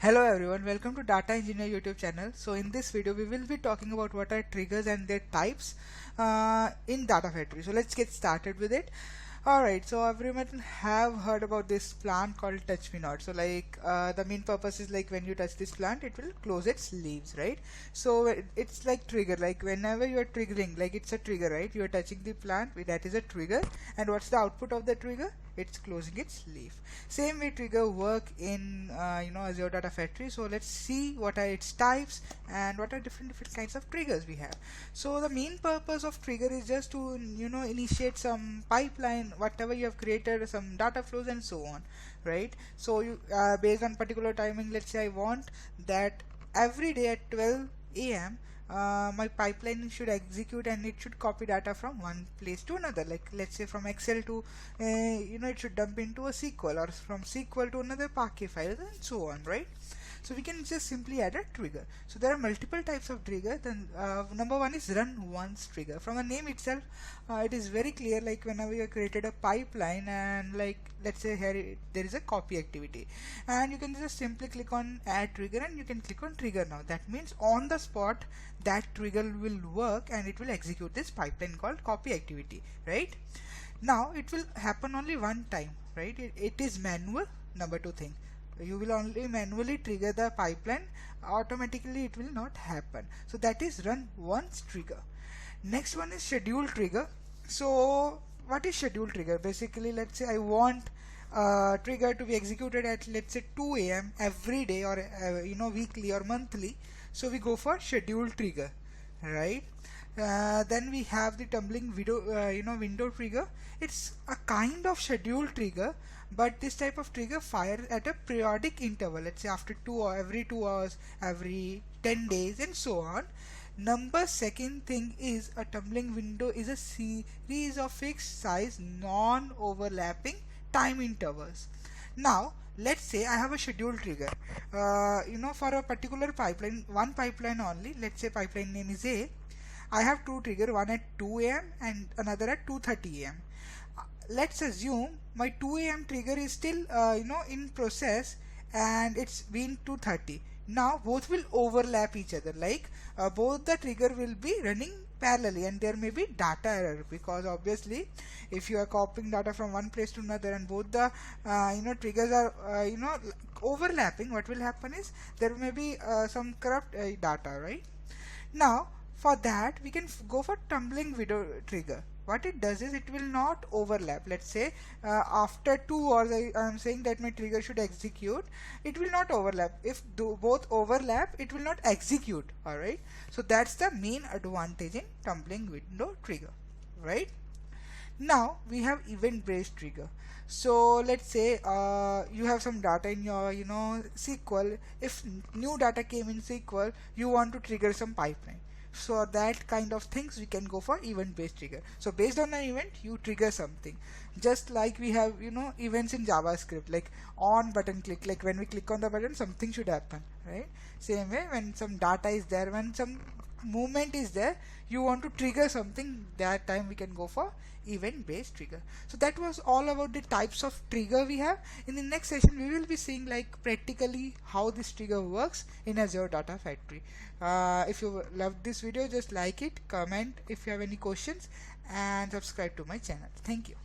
Hello everyone, welcome to Data Engineer YouTube channel. So in this video we will be talking about what are triggers and their types in Data Factory. So let's get started with it. Alright, so everyone have heard about this plant called touch me not. So the main purpose is like when you touch this plant it will close its leaves, right? So it's like trigger, like whenever you are triggering, like it's a trigger, right? You are touching the plant, that is a trigger, and what's the output of the trigger? It's closing its leaf. Same way trigger work in Azure Data Factory. So let's see what are its types and what are different kinds of triggers we have. So the main purpose of trigger is just to initiate some pipeline, whatever you have created, some data flows and so on, right? So you based on particular timing, let's say I want that every day at 12 a.m. My pipeline should execute and it should copy data from one place to another, like let's say from Excel to it should dump into a SQL, or from SQL to another Parquet file and so on, right? So we can just simply add a trigger. So there are multiple types of trigger. Then number one is run once trigger. From the name itself it is very clear, like whenever you have created a pipeline and like let's say here there is a copy activity, and you can just simply click on add trigger and you can click on trigger now. That means on the spot that trigger will work and it will execute this pipeline called copy activity, right? Now it will happen only one time, right? It is manual. Number two thing, you will only manually trigger the pipeline, automatically it will not happen. So that is run once trigger. Next one is schedule trigger. So what is schedule trigger? Basically, let's say I want trigger to be executed at let's say 2 a.m. every day, or weekly or monthly. So we go for schedule trigger, right? Then we have the tumbling window trigger. It's a kind of schedule trigger, but this type of trigger fires at a periodic interval, let's say after every 2 hours, every 10 days and so on. Second thing is a tumbling window is a series of fixed size non-overlapping time intervals. Now let's say I have a schedule trigger for a particular pipeline, one pipeline only. Let's say pipeline name is A. I have two trigger, one at 2 a.m. and another at 2:30 a.m. Let's assume my 2 a.m. trigger is still in process and it's been 2:30. Now both will overlap each other, like both the trigger will be running parallelly, and there may be data error, because obviously if you are copying data from one place to another and both the triggers are overlapping, what will happen is there may be some corrupt data, right? Now for that we can go for tumbling window trigger. What it does is it will not overlap. Let's say after 2 hours I am saying that my trigger should execute. It will not overlap. If both overlap, it will not execute. Alright, so that's the main advantage in tumbling window trigger, right? Now we have event based trigger. So let's say you have some data in your SQL. If new data came in SQL, you want to trigger some pipeline. So that kind of things we can go for event based trigger. So based on an event you trigger something, just like we have events in JavaScript, like on button click, like when we click on the button something should happen, right? Same way when some data is there, when some movement is there, you want to trigger something, that time we can go for event based trigger. So that was all about the types of trigger we have. In the next session we will be seeing like practically how this trigger works in Azure Data Factory. If you loved this video, just like it, comment if you have any questions, and subscribe to my channel. Thank you.